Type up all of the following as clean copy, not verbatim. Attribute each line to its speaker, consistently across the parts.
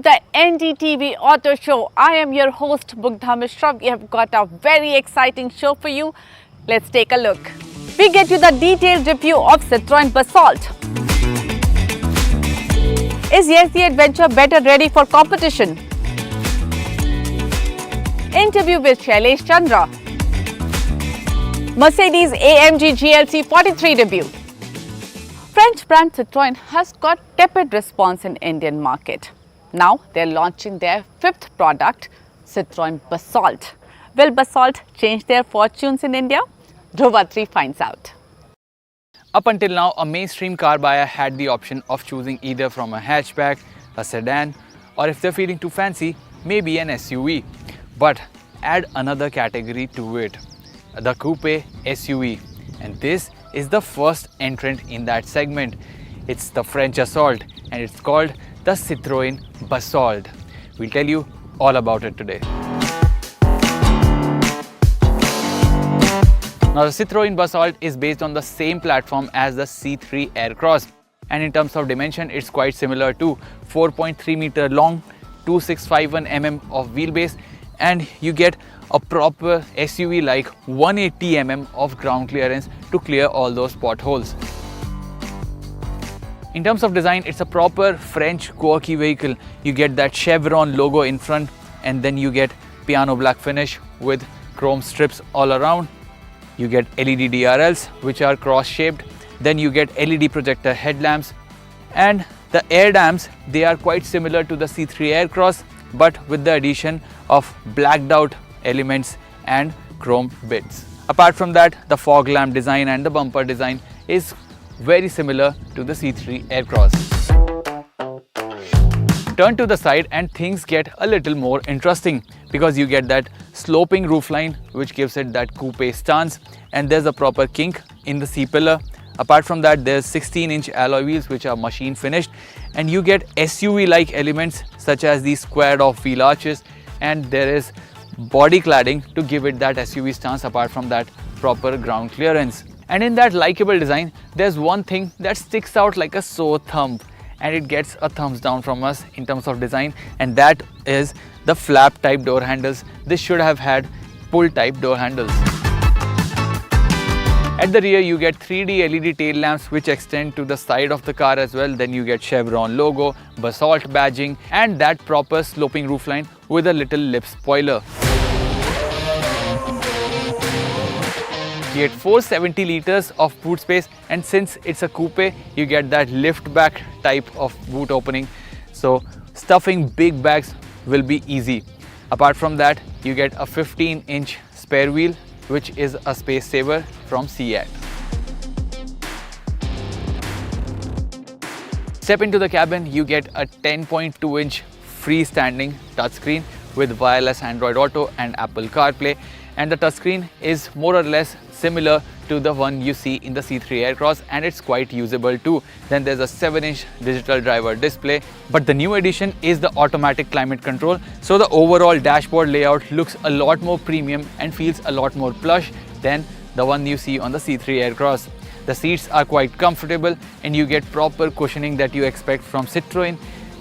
Speaker 1: the NDTV Auto Show. I am your host Mugdha Mishra. We have got a very exciting show for you. Let's take a look. We get you the detailed review of Citroen Basalt. Is Yezdi Adventure better ready for competition? Interview with Shailesh Chandra. Mercedes-AMG GLC 43 debut. French brand Citroën has got tepid response in Indian market. Now they're launching their fifth product, Citroen Basalt. Will Basalt change their fortunes in India? Dhruva 3 finds out.
Speaker 2: Up until now, a mainstream car buyer had the option of choosing either from a hatchback, a sedan, or if they're feeling too fancy, maybe an SUV. But add another category to it, the Coupe SUV. And this is the first entrant in that segment. It's the French Assault and it's called the Citroen Basalt. We'll tell you all about it today. Now the Citroen Basalt is based on the same platform as the C3 Aircross, and in terms of dimension it's quite similar to 4.3 meter long, 2651 mm of wheelbase, and you get a proper SUV like 180 mm of ground clearance to clear all those potholes. In terms of design, it's a proper French quirky vehicle. You get that chevron logo in front, and then you get piano black finish with chrome strips all around. You get LED DRLs which are cross shaped. Then you get LED projector headlamps, and the air dams, they are quite similar to the C3 Aircross but with the addition of blacked out elements and chrome bits. Apart from that, the fog lamp design and the bumper design is very similar to the C3 Aircross. Turn to the side and things get a little more interesting because you get that sloping roofline which gives it that coupe stance, and there's a proper kink in the C-pillar. Apart from that, there's 16-inch alloy wheels which are machine finished, and you get SUV-like elements such as these squared off wheel arches, and there is body cladding to give it that SUV stance apart from that proper ground clearance. And in that likable design, there's one thing that sticks out like a sore thumb, and it gets a thumbs down from us in terms of design, and that is the flap type door handles. This should have had pull type door handles. At the rear, you get 3D LED tail lamps which extend to the side of the car as well. Then you get chevron logo, Basalt badging, and that proper sloping roofline with a little lip spoiler. You get 470 liters of boot space, and since it's a coupe, you get that lift back type of boot opening, so stuffing big bags will be easy. Apart from that, you get a 15-inch spare wheel which is a space saver from SEAT. Step into the cabin, you get a 10.2-inch freestanding touchscreen with wireless Android Auto and Apple CarPlay, and the touchscreen is more or less similar to the one you see in the C3 Aircross, and it's quite usable too. Then there's a 7-inch digital driver display, but the new addition is the automatic climate control, so the overall dashboard layout looks a lot more premium and feels a lot more plush than the one you see on the C3 Aircross. The seats are quite comfortable and you get proper cushioning that you expect from Citroen.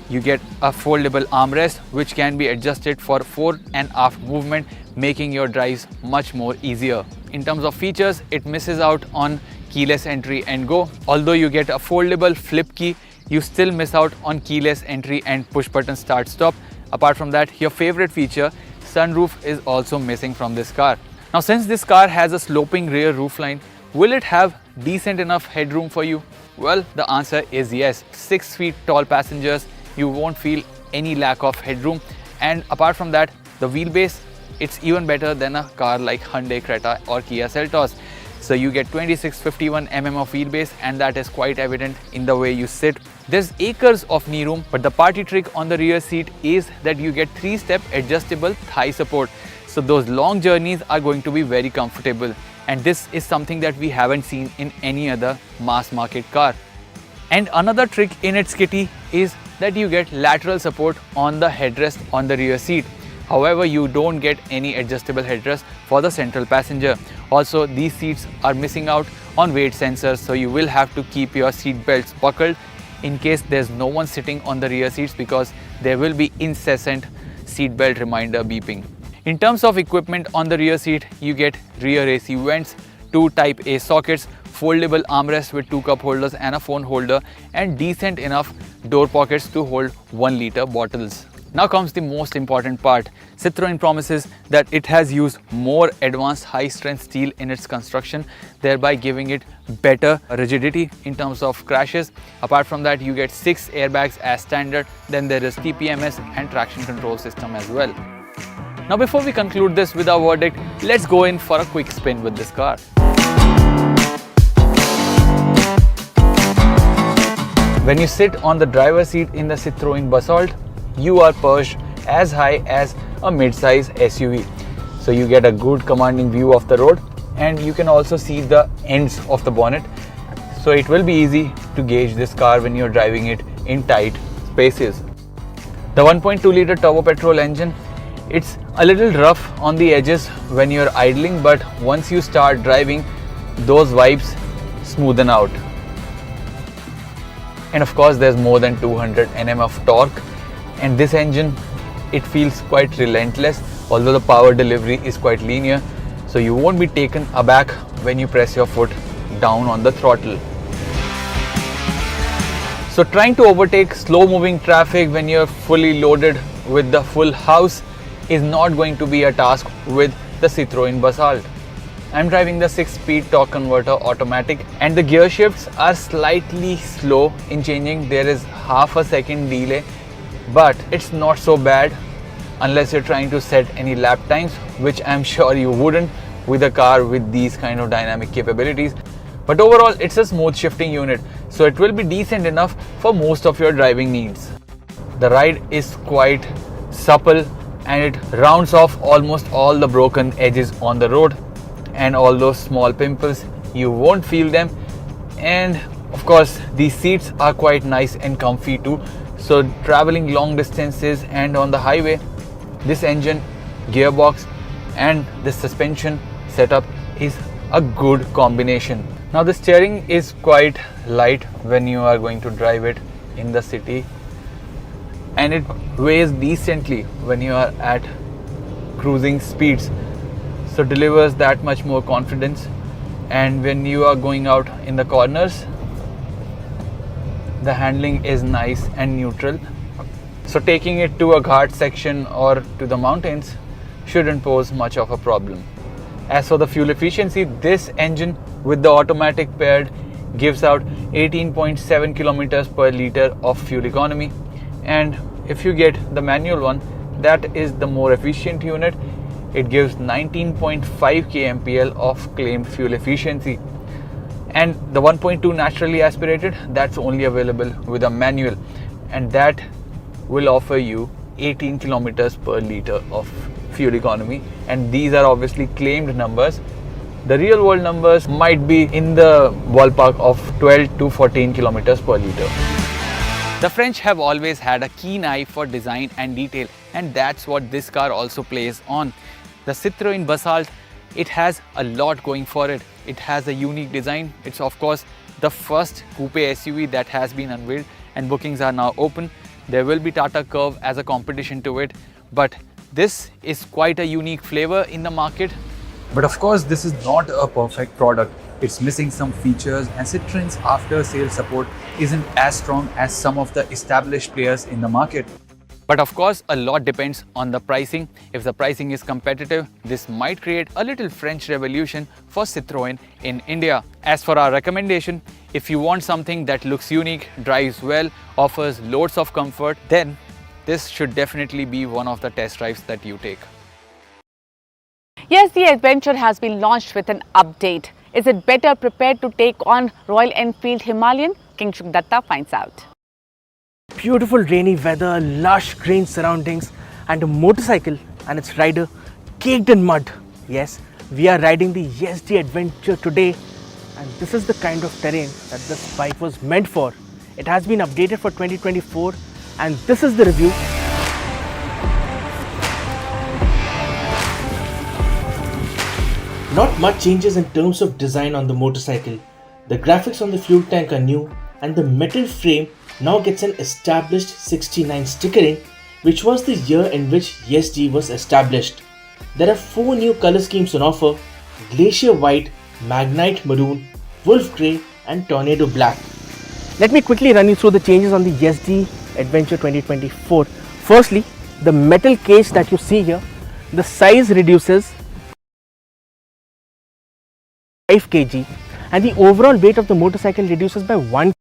Speaker 2: You get a foldable armrest which can be adjusted for fore and aft movement, making your drives much more easier. In terms of features, it misses out on keyless entry and go. Although you get a foldable flip key, you still miss out on keyless entry and push button start stop. Apart from that, your favorite feature, sunroof, is also missing from this car. Now since this car has a sloping rear roofline, will it have decent enough headroom for you? Well, the answer is yes. 6 feet tall passengers, you won't feel any lack of headroom, and apart from that, the wheelbase, it's even better than a car like Hyundai Creta or Kia Seltos. So you get 2651 mm of wheelbase, and that is quite evident in the way you sit. There's acres of knee room, but the party trick on the rear seat is that you get 3-step adjustable thigh support. So those long journeys are going to be very comfortable, and this is something that we haven't seen in any other mass market car. And another trick in its kitty is that you get lateral support on the headrest on the rear seat. However, you don't get any adjustable headrest for the central passenger. Also, these seats are missing out on weight sensors, so you will have to keep your seat belts buckled in case there's no one sitting on the rear seats, because there will be incessant seatbelt reminder beeping. In terms of equipment on the rear seat, you get rear AC vents, 2 Type A sockets, foldable armrests with 2 cup holders and a phone holder, and decent enough door pockets to hold 1-liter bottles. Now comes the most important part. Citroën promises that it has used more advanced high-strength steel in its construction, thereby giving it better rigidity in terms of crashes. Apart from that, you get 6 airbags as standard. Then there is TPMS and traction control system as well. Now before we conclude this with our verdict, let's go in for a quick spin with this car. When you sit on the driver's seat in the Citroën Basalt, you are perched as high as a mid-size SUV. So you get a good commanding view of the road, and you can also see the ends of the bonnet. So it will be easy to gauge this car when you're driving it in tight spaces. The 1.2-liter turbo petrol engine, it's a little rough on the edges when you're idling, but once you start driving, those vibes smoothen out. And of course, there's more than 200 Nm of torque, and this engine, it feels quite relentless, although the power delivery is quite linear, so you won't be taken aback when you press your foot down on the throttle. So trying to overtake slow moving traffic when you're fully loaded with the full house is not going to be a task with the Citroën Basalt. I'm driving the 6-speed torque converter automatic, and the gear shifts are slightly slow in changing. There is half a second delay, but it's not so bad unless you're trying to set any lap times, which I'm sure you wouldn't with a car with these kind of dynamic capabilities. But overall, it's a smooth shifting unit, so it will be decent enough for most of your driving needs. The ride is quite supple, and it rounds off almost all the broken edges on the road, and all those small pimples, you won't feel them. And of course, these seats are quite nice and comfy too. So traveling long distances and on the highway, this engine, gearbox and the suspension setup is a good combination. Now the steering is quite light when you are going to drive it in the city, and it weighs decently when you are at cruising speeds, so delivers that much more confidence. And when you are going out in the corners, the handling is nice and neutral, so taking it to a ghat section or to the mountains shouldn't pose much of a problem. As for the fuel efficiency, this engine with the automatic paired gives out 18.7 kilometers per liter of fuel economy, and if you get the manual one, that is the more efficient unit. It gives 19.5 kmpl of claimed fuel efficiency. And the 1.2 naturally aspirated, that's only available with a manual, and that will offer you 18 kilometers per liter of fuel economy. And these are obviously claimed numbers. The real world numbers might be in the ballpark of 12 to 14 kilometers per liter. The French have always had a keen eye for design and detail, and that's what this car also plays on. The Citroën Basalt, it has a lot going for it. It has a unique design. It's of course the first coupe SUV that has been unveiled, and bookings are now open. There will be Tata Curvv as a competition to it, but this is quite a unique flavor in the market.
Speaker 3: But of course, this is not a perfect product. It's missing some features, and Citroen's after-sales support isn't as strong as some of the established players in the market.
Speaker 2: But of course, a lot depends on the pricing. If the pricing is competitive, this might create a little French revolution for Citroën in India. As for our recommendation, if you want something that looks unique, drives well, offers loads of comfort, then this should definitely be one of the test drives that you take.
Speaker 1: Yezdi Adventure has been launched with an update. Is it better prepared to take on Royal Enfield Himalayan? King Shukdatta finds out.
Speaker 4: Beautiful rainy weather, lush green surroundings, and a motorcycle and its rider caked in mud. Yes, we are riding the Yezdi Adventure today, and this is the kind of terrain that this bike was meant for. It has been updated for 2024, and this is the review. Not much changes in terms of design on the motorcycle. The graphics on the fuel tank are new, and the metal frame now gets an established 69 stickering, which was the year in which Yezdi was established. There are 4 new color schemes on offer: Glacier White, Magnite Maroon, Wolf Grey and Tornado Black. Let me quickly run you through the changes on the Yezdi Adventure 2024. Firstly, the metal cage that you see here, the size reduces 5 kg and the overall weight of the motorcycle reduces by 1 kg.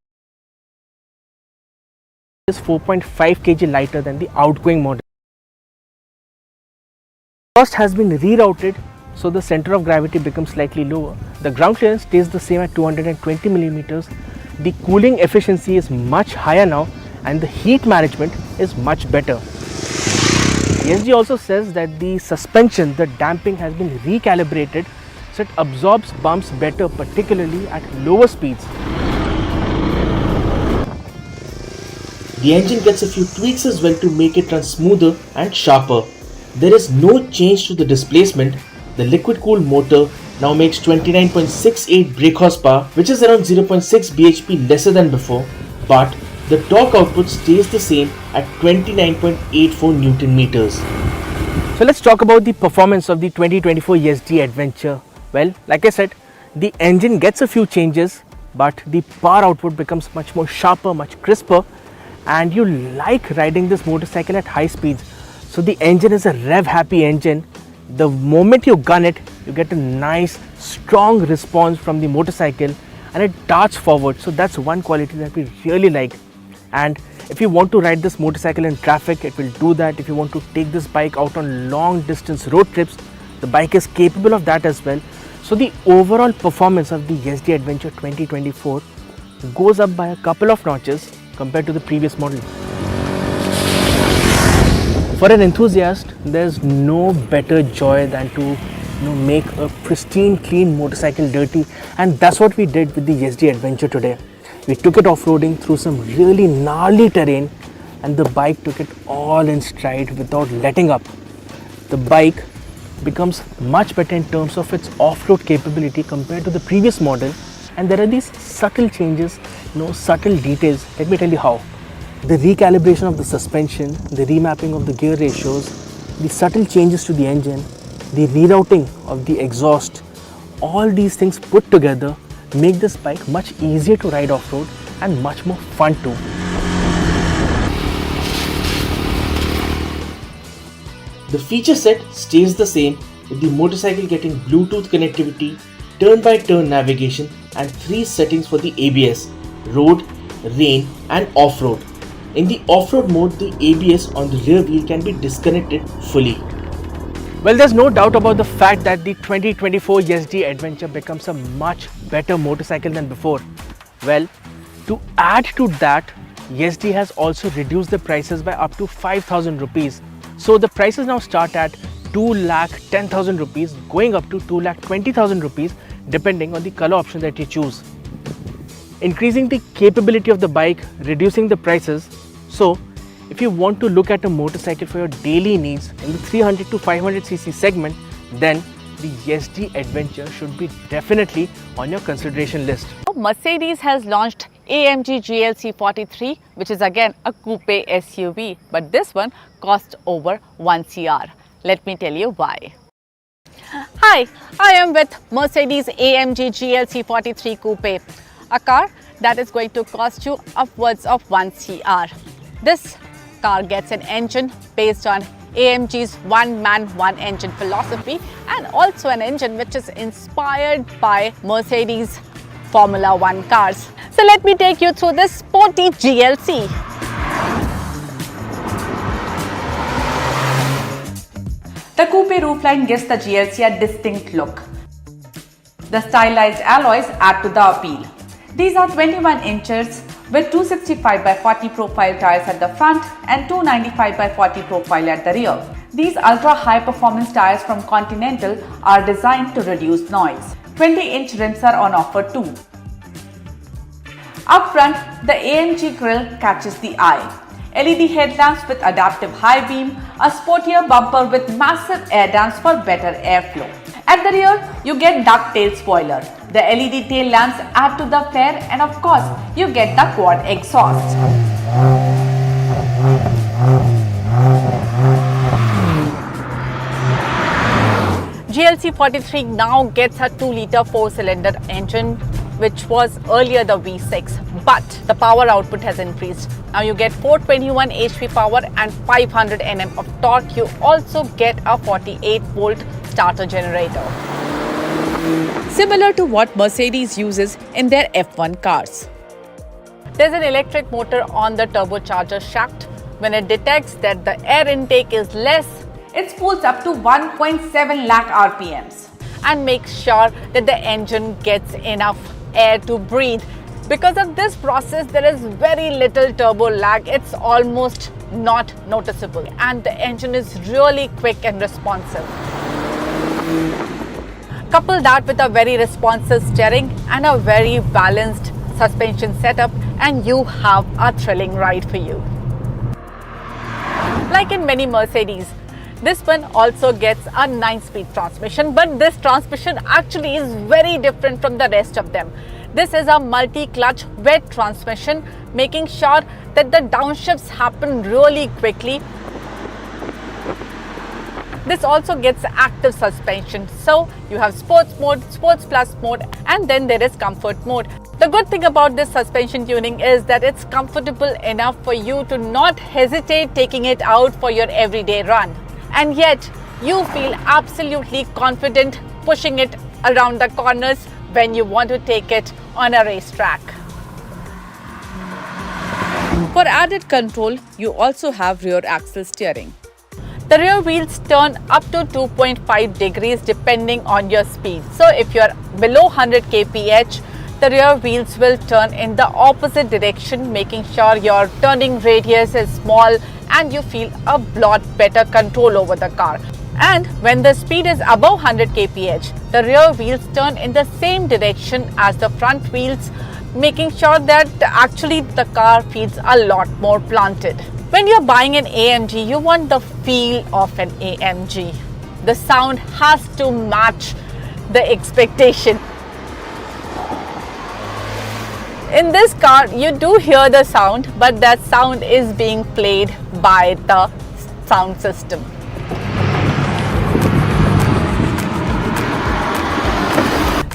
Speaker 4: It is 4.5 kg lighter than the outgoing model. Exhaust has been rerouted, so the center of gravity becomes slightly lower. The ground clearance stays the same at 220 millimeters. The cooling efficiency is much higher now and the heat management is much better. Yezdi also says that the suspension, the damping has been recalibrated so it absorbs bumps better, particularly at lower speeds. The engine gets a few tweaks as well to make it run smoother and sharper. There is no change to the displacement. The liquid cooled motor now makes 29.68 brake horsepower, which is around 0.6 bhp lesser than before, but the torque output stays the same at 29.84 Newton meters. So let's talk about the performance of the 2024 Yezdi Adventure. Well, like I said, the engine gets a few changes, but the power output becomes much more sharper, much crisper, and you like riding this motorcycle at high speeds. So the engine is a rev happy engine. The moment you gun it, you get a nice strong response from the motorcycle and it darts forward. So that's one quality that we really like. And if you want to ride this motorcycle in traffic, it will do that. If you want to take this bike out on long distance road trips, the bike is capable of that as well. So the overall performance of the Yezdi Adventure 2024 goes up by a couple of notches compared to the previous model. For an enthusiast, there's no better joy than to make a pristine, clean motorcycle dirty, and that's what we did with the Yezdi Adventure today. We took it off-roading through some really gnarly terrain, and the bike took it all in stride without letting up. The bike becomes much better in terms of its off-road capability compared to the previous model, and there are these subtle changes, subtle details. Let me tell you how. The recalibration of the suspension, the remapping of the gear ratios, the subtle changes to the engine, the rerouting of the exhaust, all these things put together make this bike much easier to ride off-road and much more fun too. The feature set stays the same, with the motorcycle getting Bluetooth connectivity, turn-by-turn navigation and 3 settings for the ABS: road, rain and off-road. In the off-road mode, the ABS on the rear wheel can be disconnected fully. Well, there's no doubt about the fact that the 2024 Yezdi Adventure becomes a much better motorcycle than before. Well, to add to that, Yezdi has also reduced the prices by up to 5,000 rupees. So the prices now start at 2,10,000 rupees going up to 2,20,000 rupees depending on the color option that you choose. Increasing the capability of the bike, reducing the prices. So if you want to look at a motorcycle for your daily needs in the 300 to 500cc segment, then the Yezdi Adventure should be definitely on your consideration list.
Speaker 1: Mercedes has launched AMG GLC 43, which is again a coupe SUV, but this one costs over 1 crore. Let me tell you why. Hi, I am with Mercedes AMG GLC 43 Coupe, a car that is going to cost you upwards of 1 crore. This car gets an engine based on AMG's one man, one engine philosophy, and also an engine which is inspired by Mercedes Formula 1 cars. So let me take you through this sporty GLC. The coupe roofline gives the GLC a distinct look. The stylized alloys add to the appeal. These are 21 inches with 265 by 40 profile tires at the front and 295 by 40 profile at the rear. These ultra high performance tires from Continental are designed to reduce noise. 20-inch rims are on offer too. Up front, the AMG grille catches the eye. LED headlamps with adaptive high beam, a sportier bumper with massive air dams for better airflow. At the rear, you get ducktail spoiler, The LED tail lamps add to the flair, and of course, you get the quad exhaust. GLC 43 now gets a 2-litre 4-cylinder engine, which was earlier the V6, but the power output has increased. Now you get 421 HP power and 500 Nm of torque. You also get a 48-volt starter generator, similar to what Mercedes uses in their F1 cars. There's an electric motor on the turbocharger shaft. When it detects that the air intake is less, it spools up to 1.7 lakh RPMs and makes sure that the engine gets enough air to breathe. Because of this process, there is very little turbo lag. It's almost not noticeable, and the engine is really quick and responsive. Couple that with a very responsive steering and a very balanced suspension setup, and you have a thrilling ride for you. Like in many Mercedes, this one also gets a 9-speed transmission, but this transmission actually is very different from the rest of them. This is a multi-clutch wet transmission, making sure that the downshifts happen really quickly. This also gets active suspension, so you have sports mode, sports plus mode, and then there is comfort mode. The good thing about this suspension tuning is that it's comfortable enough for you to not hesitate taking it out for your everyday run. And yet, you feel absolutely confident pushing it around the corners when you want to take it on a racetrack. For added control, you also have rear axle steering. The rear wheels turn up to 2.5 degrees depending on your speed. So if you're below 100 kph, the rear wheels will turn in the opposite direction, making sure your turning radius is small and you feel a lot better control over the car. And when the speed is above 100 kph, the rear wheels turn in the same direction as the front wheels, making sure that actually the car feels a lot more planted. When you're buying an AMG, you want the feel of an AMG. The sound has to match the expectation. In this car, you do hear the sound, but that sound is being played by the sound system.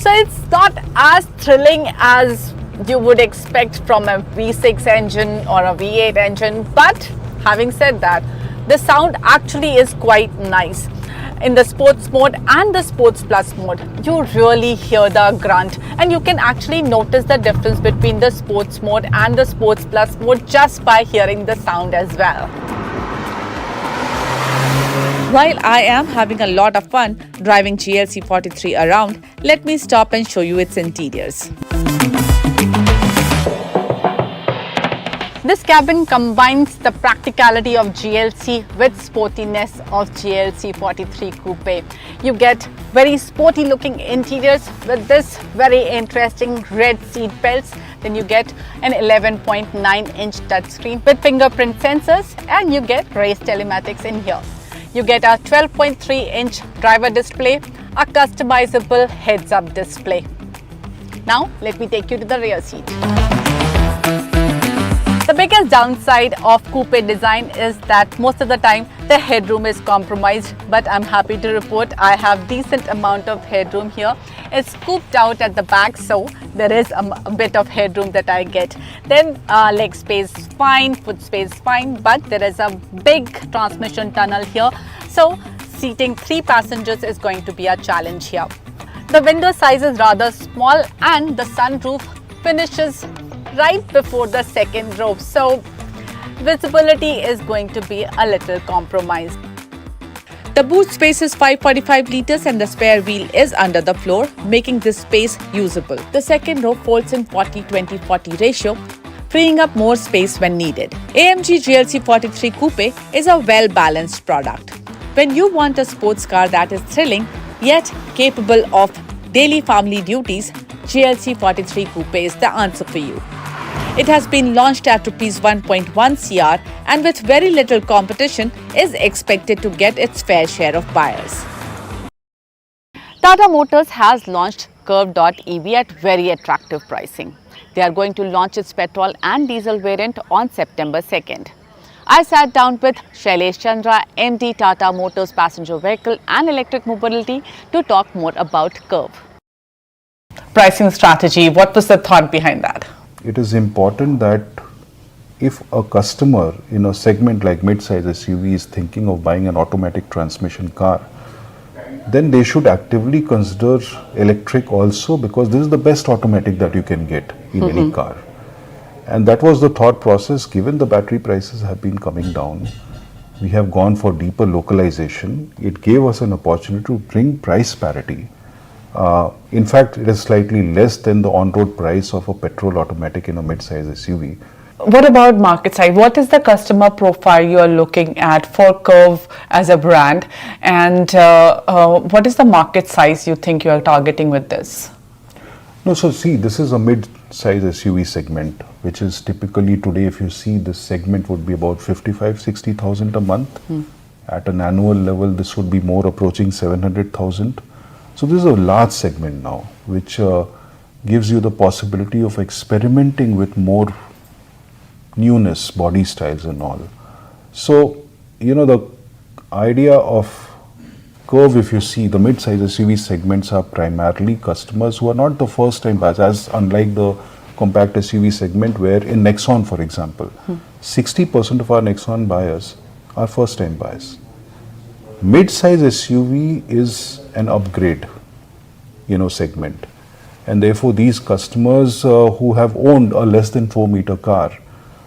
Speaker 1: So it's not as thrilling as you would expect from a V6 engine or a V8 engine, but having said that, the sound actually is quite nice. In the sports mode and the sports plus mode, you really hear the grunt, and you can actually notice the difference between the sports mode and the sports plus mode just by hearing the sound as well. While I am having a lot of fun driving GLC 43 around, let me stop and show you its interiors. This cabin combines the practicality of GLC with sportiness of GLC 43 Coupe. You get very sporty looking interiors with this very interesting red seat belts. Then you get an 11.9-inch touchscreen with fingerprint sensors, and you get race telematics in here. You get a 12.3-inch driver display, a customizable heads-up display. Now let me take you to the rear seat. The biggest downside of coupe design is that most of the time the headroom is compromised, but I'm happy to report I have decent amount of headroom here. It's scooped out at the back, so there is a bit of headroom that I get. Then leg space fine, foot space fine, but there is a big transmission tunnel here, so seating 3 passengers is going to be a challenge here. The window size is rather small, and the sunroof finishes right before the second row, so visibility is going to be a little compromised. The boot space is 545 liters and the spare wheel is under the floor, making this space usable. The second row folds in 40-20-40 ratio, freeing up more space when needed. AMG GLC 43 Coupe is a well-balanced product. When you want a sports car that is thrilling yet capable of daily family duties, GLC 43 Coupe is the answer for you. It has been launched at Rs 1.1 crore and with very little competition is expected to get its fair share of buyers. Tata Motors has launched Curvv EV at very attractive pricing. They are going to launch its petrol and diesel variant on September 2nd. I sat down with Shailesh Chandra, MD Tata Motors Passenger Vehicle and Electric Mobility to talk more about Curvv. Pricing strategy, what was the thought behind that?
Speaker 5: It is important that if a customer in a segment like mid-size SUV is thinking of buying an automatic transmission car, then they should actively consider electric also, because this is the best automatic that you can get in any car. And that was the thought process. Given the battery prices have been coming down, we have gone for deeper localization. It gave us an opportunity to bring price parity. In fact, it is slightly less than the on-road price of a petrol automatic in a mid-size SUV.
Speaker 1: What about market size? What is the customer profile you are looking at for Curvv as a brand, and what is the market size you think you are targeting with this?
Speaker 5: No, so see, this is a mid-size SUV segment, which is typically today, if you see, this segment would be about 55,000-60,000 a month. At an annual level, this would be more approaching 700,000. So this is a large segment now, which gives you the possibility of experimenting with more newness, body styles and all. So, the idea of Curvv, if you see, the mid-size SUV segments are primarily customers who are not the first time buyers, as unlike the compact SUV segment, where in Nexon, for example, 60% of our Nexon buyers are first time buyers. Mid-size SUV is an upgrade, segment. And therefore, these customers who have owned a less than 4-meter car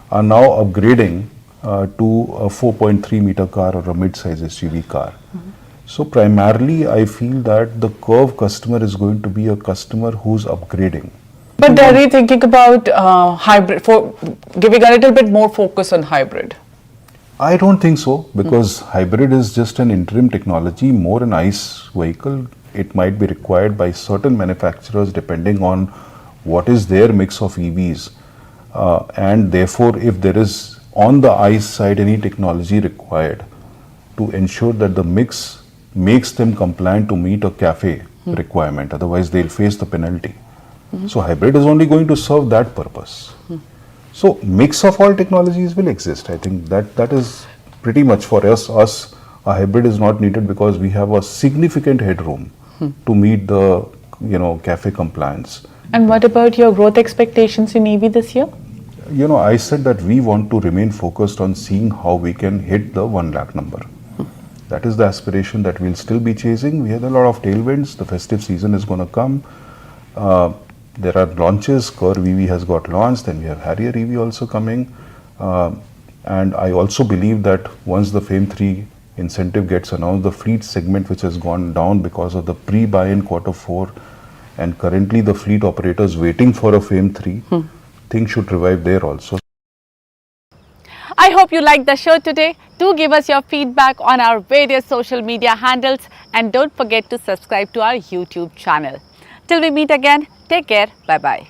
Speaker 5: are now upgrading to a 4.3-meter car or a mid-size SUV car. So primarily, I feel that the Curvv customer is going to be a customer who's upgrading.
Speaker 1: But they're really thinking about hybrid, for giving a little bit more focus on hybrid.
Speaker 5: I don't think so, because hybrid is just an interim technology, more an ICE vehicle. It might be required by certain manufacturers depending on what is their mix of EVs. And therefore, if there is on the ICE side any technology required to ensure that the mix makes them compliant to meet a CAFE requirement, otherwise they'll face the penalty. So hybrid is only going to serve that purpose. So mix of all technologies will exist. I think that is pretty much for us. A hybrid is not needed because we have a significant headroom to meet the CAFE compliance.
Speaker 1: And what about your growth expectations in EV this year?
Speaker 5: I said that we want to remain focused on seeing how we can hit the 1 lakh number. That is the aspiration that we'll still be chasing. We have a lot of tailwinds. The festive season is going to come. There are launches. Curvv EV has got launched. Then we have Harrier EV also coming. And I also believe that once the FAME 3 incentive gets announced, the fleet segment, which has gone down because of the pre-buy in Q4, and currently the fleet operators waiting for a FAME 3, things should revive there also.
Speaker 1: I hope you liked the show today. Do give us your feedback on our various social media handles, and don't forget to subscribe to our YouTube channel. Till we meet again, take care. Bye-bye.